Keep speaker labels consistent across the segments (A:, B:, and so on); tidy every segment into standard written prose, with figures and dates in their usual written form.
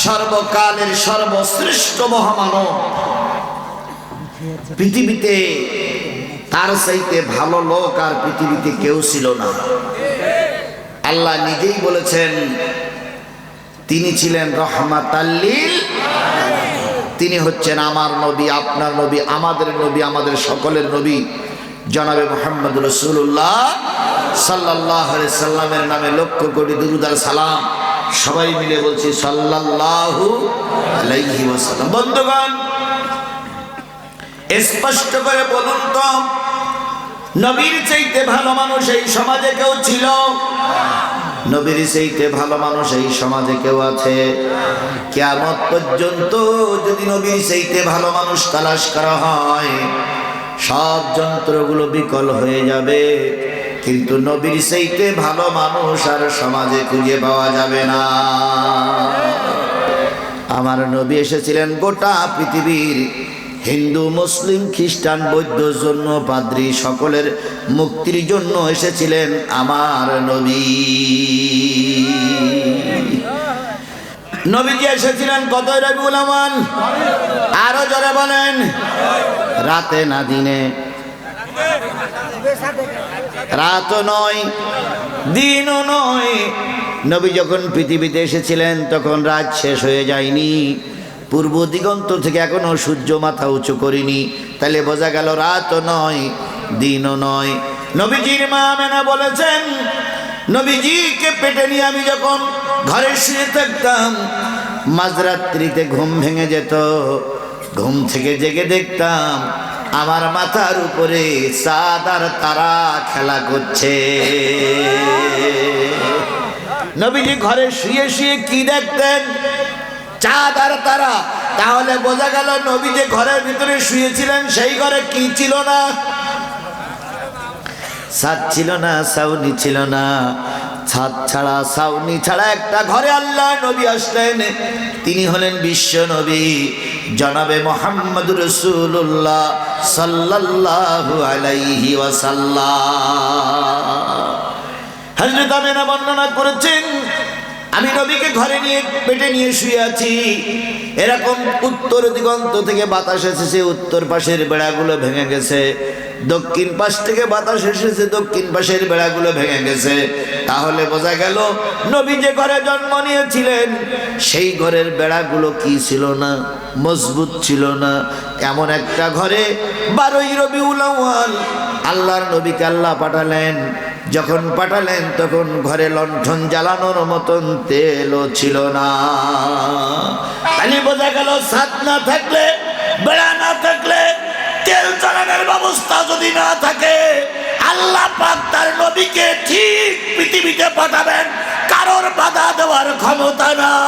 A: সর্বকালের সর্বশ্রেষ্ঠ মহামানব, পৃথিবীতে তার চাইতে ভালো লোক আর পৃথিবীতে কেউ ছিল না। আল্লাহ নিজেই বলেছেন তিনি ছিলেন রাহমাতাল লিল, তিনি হচ্ছেন আমার নবী, আপনার নবী, আমাদের নবী, আমাদের সকলের নবী জনাবে মুহাম্মদ রাসূলুল্লাহ সাল্লাল্লাহু আলাইহি সাল্লামের নামে লক্ষ কোটি দুরূদ আর সালাম। সবাই মিলে বলছি সাল্লাল্লাহু আলাইহি ওয়াসাল্লাম। বন্ধুগণ, স্পষ্ট করে বলুন তো, নবীর চাইতে ভালো মানুষ এই সমাজে কেউ ছিল? নবীর চাইতে ভালো মানুষ এই সমাজে কেউ আছে? কিয়ামত পর্যন্ত যদি নবীর চাইতে ভালো মানুষ তালাশ করা হয়, সব যন্ত্রগুলো বিকল হয়ে যাবে, কিন্তু নবীর চাইতে ভালো মানুষ আর সমাজে খুঁজে পাওয়া যাবে না। আমার নবী এসেছিলেন গোটা পৃথিবীর হিন্দু, মুসলিম, খ্রিস্টান, বৌদ্ধ, জৈন, পাদ্রী সকলের মুক্তির জন্য এসেছিলেন আমার নবী। নবীজি এসেছিলেন কত রবিউল আউয়াল? আরো জোরে বলেন। রাতে না দিনে, রাতও নয় দিনও নয়। নবী যখন পৃথিবীতে এসেছিলেন তখন রাত শেষ হয়ে যায়নি, পূর্ব দিগন্ত থেকে এখনো সূর্য মাথা উঁচু করিনি, তাহলে বোঝা গেল রাতও নয় দিনও নয়। নবীজির মা আমেনা বলেছেন, নবীজিকে পেটে নিয়ে আমি যখন ঘরে শুয়ে থাকতাম, মাঝরাত্রিতে ঘুম ভেঙে যেত, ঘুম থেকে জেগে দেখতাম আমার মাথার উপরে চাঁদ আর তারা খেলা করছে। নবীজি ঘরে শুয়ে শুয়ে কি দেখতেন? চাঁদ আর তারা। তাহলে বোঝা গেল নবী যে ঘরের ভিতরে শুয়েছিলেন সেই ঘরে কি ছিল না? ছাদ ছিল না, ছাউনি ছিল না। ছাদ ছাড়া, ছাউনি ছাড়া একটা ঘরে আল্লাহ নবী আসলেন। তিনি হলেন বিশ্ব নবী জনাবে মুহাম্মদুর রাসূলুল্লাহ সাল্লাল্লাহু আলাইহি ওয়াসাল্লাম। হযরত আমেনা বর্ণনা করেছেন, আমি নবীকে ঘরে নিয়ে পেটে নিয়ে শুয়ে আছি, এরকম উত্তর দিগন্ত থেকে বাতাস এসেছে, উত্তর পাশের বেড়াগুলো ভেঙে গেছে, দক্ষিণ পাশ থেকে বাতাস এসেছে, দক্ষিণ পাশের বেড়াগুলো ভেঙে গেছে। তাহলে বোঝা গেল নবী যে ঘরে জন্ম নিয়েছিলেন সেই ঘরের বেড়াগুলো কি ছিল না? মজবুত ছিল না। এমন একটা ঘরে 12ই রবিউল আউয়াল আল্লাহর নবীকে আল্লাহ পাঠালেন। যখন পাঠালেন তখন ঘরে লণ্ঠন জ্বালানোর মতন তেলও ছিল না। তাহলে বোঝা গেল ছাদ না থাকলে, বেড়া না থাকলে, তেল জ্বালানোর ব্যবস্থা যদি না থাকে, আল্লাহ পাক তার নবীকে ঠিক পৃথিবীতে পাঠাবেন, কারোর বাধা দেওয়ার ক্ষমতা নাই।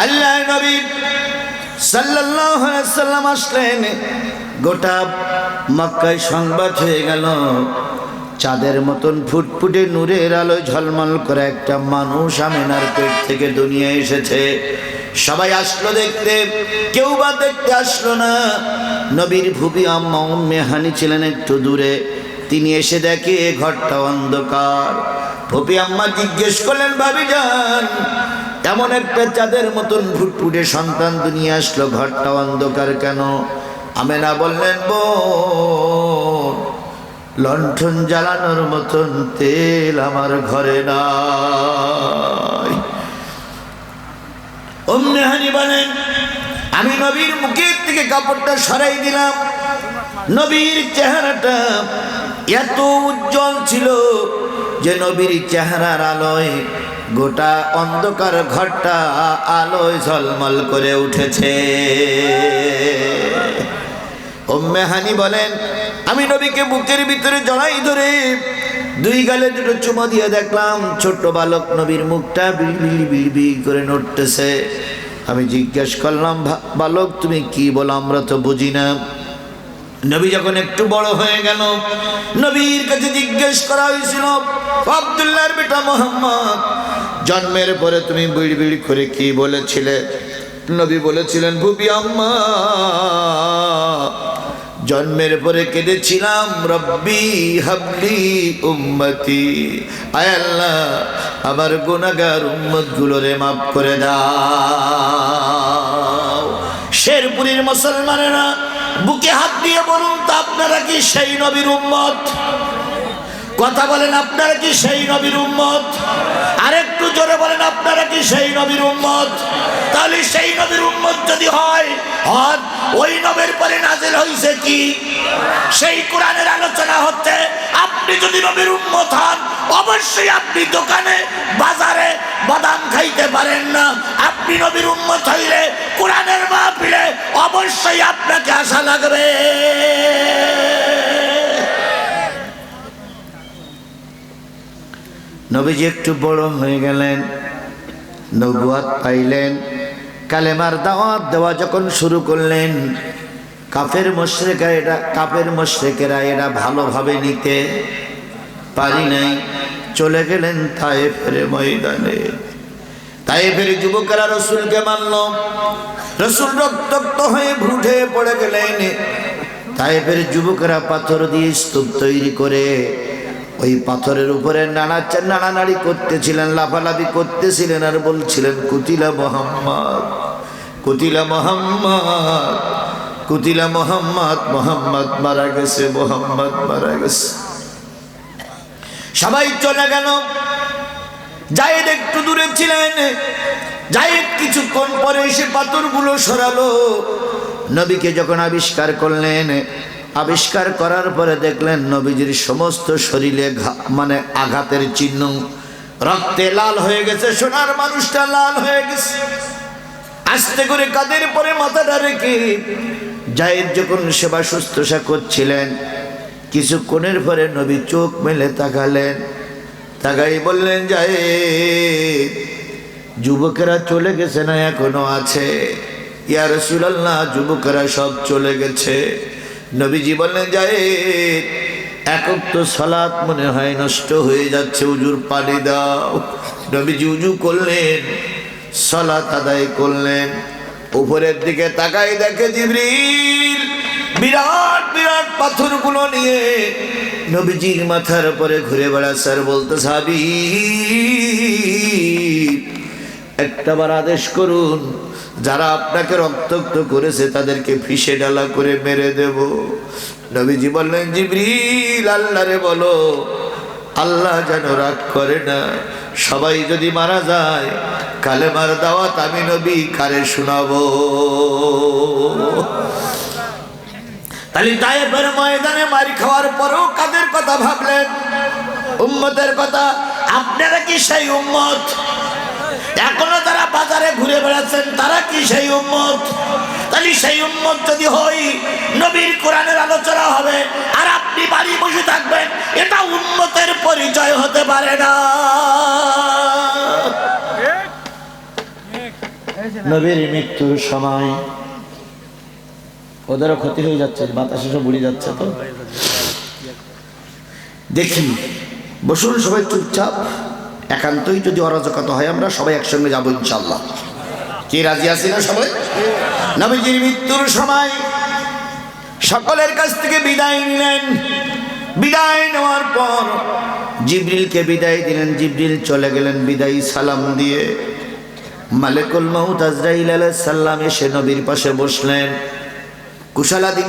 A: আল্লাহ নবী সাল্লাল্লাহু আলাইহি সাল্লাম আসলেন, গোটা মক্কায় সংবাদ হয়ে গেল, চাঁদের মতন ফুটফুটে নূরের আলো ঝলমল করে একটা মানুষ আমেনার পেট থেকে দুনিয়ায় এসেছে। সবাই আসলো দেখতে, কেউ বা দেখতে আসলো না। নবীর ফুপি আম্মা উম্মে হানি ছিলেন একটু দূরে, তিনি এসে দেখে ঘরটা অন্ধকার। ফুপি আম্মা জিজ্ঞেস করলেন, ভাবি যান, এমন একটা চাঁদের মতন ফুটফুটে সন্তান দুনিয়া আসলো, ঘরটা অন্ধকার কেন? আমেনা বললেন, বোন, লণ্ঠন জ্বালানোর মতন তেল আমার ঘরে নাই। উম্মে হানি বলেন, আমি নবীর মুখের থেকে কাপড়টা সরাই দিলাম। নবীর চেহারাটা এত উজ্জ্বল ছিল যে নবীর চেহারার আলোয় গোটা অন্ধকার ঘরটা আলোয় ঝলমল করে উঠেছে। উম্মে হানি বলেন, আমি নবীকে বুকের ভিতরে জড়াই ধরে দুই গালে দুটো চুমা দিয়ে দেখলাম ছোট্ট বালক নবীর মুখটা বিড়বিড় বিড়বিড় করে নড়তেছে। আমি জিজ্ঞেস করলাম, বালক তুমি কি বলো, আমরা তো বুঝি না। নবী যখন একটু বড় হয়ে গেল, নবীর কাছে জিজ্ঞেস করা হয়েছিল, আব্দুল্লাহর বেটা মুহাম্মদ, জন্মের পরে তুমি বিড়বিড় করে কি বলেছিলে? নবী বলেছিলেন, ফুপি আম্মা, জন্মের পরে কেঁদেছিলাম, রব্বি হাবলি উম্মতি, আয় আল্লাহ আমার গুনাহগার উম্মতগুলোরে মাফ করে দাও। শেরপুরের মুসলমানেরা বুকে হাত দিয়ে বলুন তো, আপনারা কি সেই নবীর উম্মত? কথা বলেন, আপনারা কি সেই নবীর উম্মত? আরেকটু জোরে বলেন, আপনারা কি সেই নবীর উম্মত? তাহলে সেই নবীর উম্মত যদি হয়, ওই নবীর পরে নাজিল হইছে কি? সেই কোরআনের আলোচনা হচ্ছে। আপনি যদি নবীর উম্মত হন, অবশ্যই আপনি দোকানে বাজারে বাদাম খাইতে পারেন না। আপনি নবীর উম্মত হইলে কোরআনের মাহফিলে অবশ্যই আপনাকে আসা লাগবে। নবীজি একটু বড় হয়ে গেলেন, নবুয়ত পাইলেন, কালেমার দাওয়াত দেওয়া যখন শুরু করলেন, কাফের মুশরিকেরা এরা ভালোভাবে নিতে পারি নাই। চলে গেলেন তায়েফের ময়দানে। তায়েফের যুবকেরা রসুলকে মানল। রসুল রক্তাক্ত হয়ে ভুটে পড়ে গেলেন। তায়েফের যুবকেরা পাথর দিয়ে স্তূপ তৈরি করে ওই পাথরের উপরে নাড়ানাড়ি করতেছিলেন, লাফালাফি করতেছিলেন আর বলছিলেন, কুতিলা মুহাম্মদ, কুতিলা মুহাম্মদ, কুতিলা মুহাম্মদ, মুহাম্মদ মারা গেছে, মুহাম্মদ মারা গেছে। সবাই চলে গেল। জায়েদ একটু দূরে ছিলেন। জায়েদ কিছুক্ষণ পরে এসে পাথরগুলো সরালো। নবীকে যখন আবিষ্কার করলেন, আবিষ্কার করার পরে দেখলেন নবীজির সমস্ত শরীরে আঘাতের চিহ্ন, রক্তে লাল হয়ে গেছে। সোনার মানুষটা লাল হয়ে গেছে। আস্তে করে কাঁধের পরে মাথাটা রেখে জায়েদ যখন সেবা শুশ্রূষা করছিলেন, কিছুক্ষণের পরে নবী চোখ মেলে তাকালেন। তাকাই বললেন, জায়েদ, যুবকেরা চলে গেছে না এখনো আছে? ইয়া রাসূলুল্লাহ, যুবকেরা সব চলে গেছে। নবীজি বললেন, জায়েদ, এক ওয়াক্ত সালাত মনে হয় নষ্ট হয়ে যাচ্ছে, উজুর পানি দাও। নবীজি উজু করলেন, সালাত আদায় করলেন। উপরের দিকে তাকাই দেখে জিবরিল বিরাট বিরাট পাথরগুলো নিয়ে নবীজির মাথার উপরে ঘুরে বেড়াচ্ছে আর বলতেছে, হাবিব, একটাবার আদেশ করুন, যারা আপনাকে রক্তাক্ত করেছে তাদেরকে ফিসে ডালা করে মেরে দেব। নবীজি বললেন, জিবরিল, আল্লাহরে বলো আল্লাহ যেন রাগ করে না। সবাই যদি মারা যায়, কালেমার দাওয়াত আমি নবী কারে শোনাবো? তাহলে তায়েফের ময়দানে মারি খাওয়ার পরেও কাদের কথা ভাবলেন? উম্মতের কথা। আপনারা কি সেই উম্মত? এখনো তারা বাজারে ঘুরে বেড়াচ্ছেন, তারা কি সেই উম্মত? তাহলে সেই উম্মত যদি হই, নবীর কোরআনের আলোচনা হবে আর আপনি বাড়ি বসে থাকবেন, এটা উম্মতের পরিচয় হতে পারে না। নবীর মৃত্যুর সময় ওদেরও ক্ষতি হয়ে যাচ্ছে, বাতাসে সব উড়ে যাচ্ছে। তো দেখি, বসুন সবাই চুপচাপ। একান্তই যদি অরাজকতা হয়, আমরা সবাই একসঙ্গে যাবো ইনশাল্লাহ। কি রাজি আছি না সবাই? নবীজির মৃত্যুর সময় সকলের কাছ থেকে বিদায় নিলেন। বিদায় নেওয়ার পর জিবরিলকে বিদায় দিলেন। জিবরিল চলে গেলেন বিদায়ী সালাম দিয়ে। মালিকুল মউত আজরাইল আলাইহিস সালাম এসে নবীর পাশে বসলেন। কুশলাদি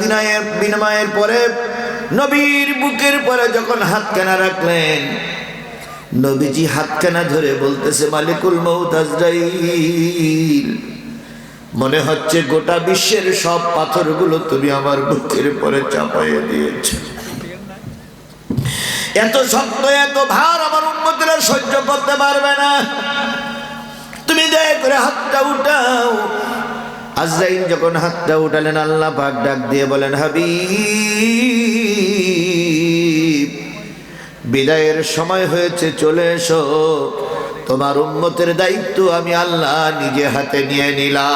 A: বিনিময়ের পরে নবীর বুকের পরে যখন হাতখানা রাখলেন, নবীজি হাতখানা ধরে বলতেছে, মালিকুল মউত আজরাইল, মনে হচ্ছে গোটা বিশ্বের সব পাথরগুলো তুমি আমার বুকের পরে চাপাইয়ে দিয়েছ। এত শক্ত, এত ভার আমার উম্মতেরা সহ্য করতে পারবে না। তুমি দয়া করে হাতটা উঠাও। আজরাইল যখন হাতটা উঠালেন, আল্লাহ পাক ডাক দিয়ে বলেন, হাবিব, বিদায়ের সময় হয়েছে, চলে এসো। তোমার উম্মতের দায়িত্ব আমি আল্লাহ নিজে হাতে নিয়ে নিলাম।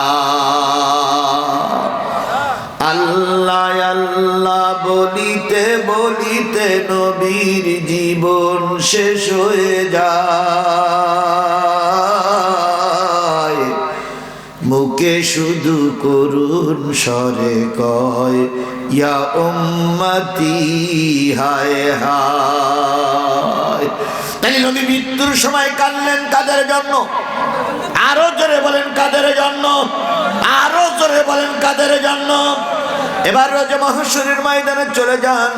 A: আল্লাহ আল্লাহ বলিতে বলিতে নবীর জীবন শেষ হয়ে যায়। মুখে বুকে শুধু করুণ স্বরে কয় ইয়া উম্মতি হায় হায়। তাই নবী মৃত্যুর সময় কাঁদলেন কাদের জন্য? আরো জোরে বলেন কাদের জন্য? আরো জোরে বলেন কাদের জন্য? এবার রোজা মাহশরের ময়দানে চলে যান।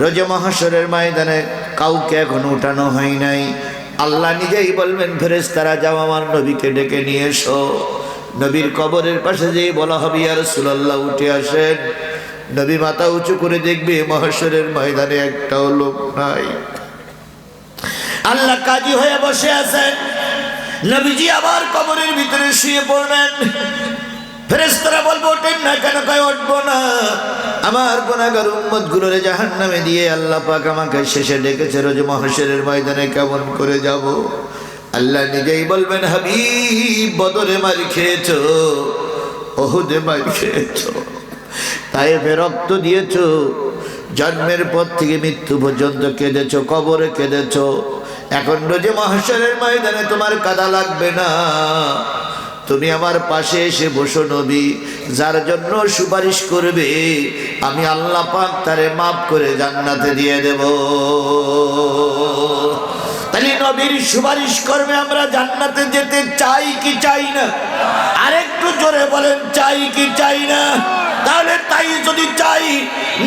A: রোজা মাহশরের ময়দানে কাউকে এখন উঠানো হয় নাই। আল্লাহ নিজেই বলবেন ফেরেশতারা যাও আমার নবীকে ডেকে নিয়ে এসো। নবীর কবরের পাশে যেই বলা হবে ইয়া রাসূলুল্লাহ উঠে আসেন। নবী মাথা উঁচু করে দেখবে মাহশরের ময়দানে একটাও লোক নাই। আল্লাহ কাজী হয়ে বসে আছেন। নবীজি আবার কবরের ভিতরে শুয়ে পড়বেন। ফেরেশতারা বলবো ওঠেন না কেন? কয় উঠবো না, আমার গুনাহগার উম্মত গুলোরে জাহান্নামে দিয়ে আল্লাহ পাক আমাকে শেষে ডেকেছে রোজ মাহশরের ময়দানে কেমন করে যাব? আল্লাহ নিজেই বলবেন হাবিব বদরে মার খেয়েছো, ওহুদে মার খেয়েছো, তায়েফে রক্ত দিয়েছো, জন্মের পর থেকে মৃত্যু পর্যন্ত কেঁদেছো, কবরে কেঁদেছো। এখন রোজে মাহশরের ময়দানে তোমার কাঁদা লাগবে না। তুমি আমার পাশে এসে বসো নবী। যার জন্য সুপারিশ করবে আমি আল্লাহ পাক তারে মাফ করে জান্নাতে দিয়ে দেব। তাহলে নবীর সুপারিশ করবে আমরা জান্নাতে যেতে চাই কি চাই না? আরেকটু জোরে বলেন চাই কি চাই না? তাহলে তাই যদি চাই,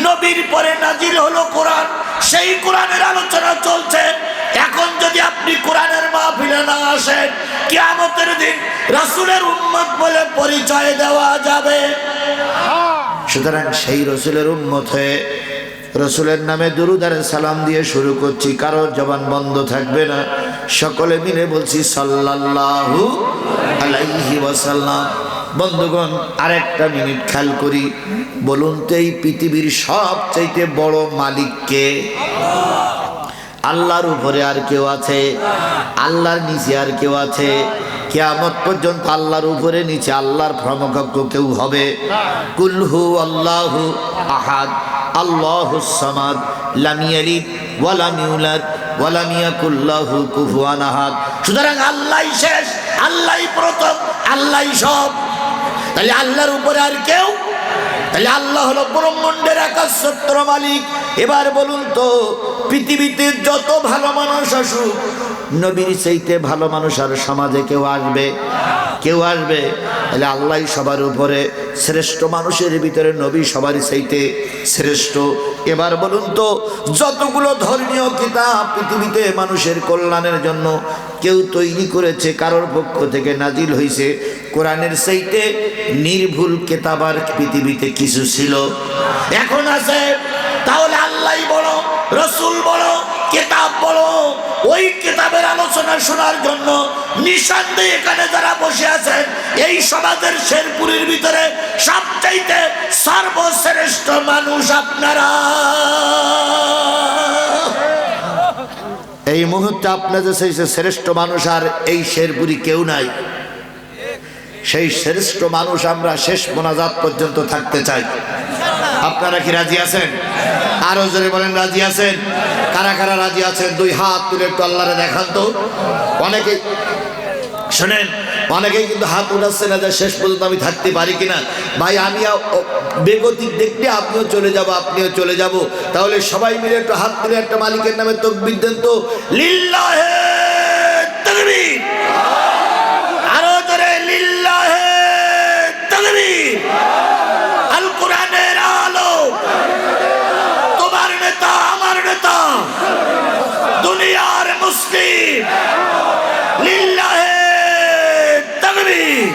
A: নবীর পরে নাজিল হলো কোরআন, সেই কোরআনের আলোচনা চলছে। এখন যদি আপনি কোরআনের মাহফিলে না আসেন, কিয়ামতের দিন রাসূলের উম্মত বলে পরিচয় দেওয়া যাবে। সুতরাং সেই রাসূলের উম্মত হয়ে রাসূলের নামে দুরূদ আর সালাম দিয়ে শুরু করছি। কারোর জবান বন্ধ থাকবে না। সকলে মিলে বলছি সাল্লাল্লাহু আলাইহি ওয়াসাল্লাম। বন্ধুগণ, আরেকটা মিনিট খেয়াল করি। বলুন তো এই পৃথিবীর সবচাইতে বড় মালিক কে? আল্লাহর উপরে আর কেউ আছে? আল্লাহর নিচে আর কেউ আছে? কিয়ামত পর্যন্ত আল্লাহর উপরে নিচে আল্লাহর সমকক্ষ কেউ হবে? কুল হু আল্লাহু আহাদ আল্লাহুস সামাদ লাম ইয়ালিদ ওয়া লাম ইউলাদ ওয়া লাম ইয়াকুল লাহু কুফুয়ান আহাদ। সুতরাং আল্লাহই শেষ, আল্লাহই প্রথম, আল্লাহই সব। তাহলে আল্লাহর উপরে আর কেউ? তাহলে আল্লাহ হলো ব্রহ্মাণ্ডের একাচ্ছত্র মালিক। এবার বলুন তো, পৃথিবীতে যত ভালো মানুষ আসুক, নবীর চাইতে ভালো মানুষ আর সমাজে কেউ আসবে? কেউ আসবে? তাহলে আল্লাহই সবার উপরে শ্রেষ্ঠ। মানুষের ভিতরে নবী সবারই চাইতে শ্রেষ্ঠ। এবার বলুন তো, যতগুলো ধর্মীয় কিতাব পৃথিবীতে মানুষের কল্যাণের জন্য কেউ তৈরি করেছে, কারোর পক্ষ থেকে নাজিল হয়েছে, কোরআনের চাইতে নির্ভুল কিতাব আর পৃথিবীতে কিছু ছিল? এখন আছে। তাহলে আল্লাহই বড়, রাসূল বড়, কিতাব বড়। ওই কিতাবের আলোচনা শোনার জন্য নিঃসন্দেহে এখানে যারা বসে আছেন, এই সমাজের শেরপুরের ভিতরে সবচাইতে সর্বশ্রেষ্ঠ মানুষ আপনারা। এই মুহূর্তে আপনাদের সেই শ্রেষ্ঠ মানুষ আর এই শেরপুরি কেউ নাই। সেই শ্রেষ্ঠ মানুষ আমরা শেষ মোনাজাত পর্যন্ত থাকতে চাই। আপনারা কি রাজি আছেন? আরো জোরে বলেন রাজি আছেন? কারা কারা রাজি আছেন? দুই হাত তুলে একটু আল্লাহরে দেখান তো। অনেকে শোনেন, অনেকেই কিন্তু হাত উঠাচ্ছে না যে শেষ পর্যন্ত আমি থাকতে পারি কিনা। ভাই আমি বেগতিক দেখতে আপনিও চলে যাব, আপনিও চলে যাব। তাহলে সবাই মিলে একটু হাত তুলে একটা মালিকের নামে তাকবীর দেন তো। লিল্লাহে তাকবীর। আরো জোরে লিল্লাহে তাকবীর। আল কোরআনের আলো, তোমার নেতা আমার নেতা, দুনিয়ার মুসলিম। লিল্লাহে তাকবীর।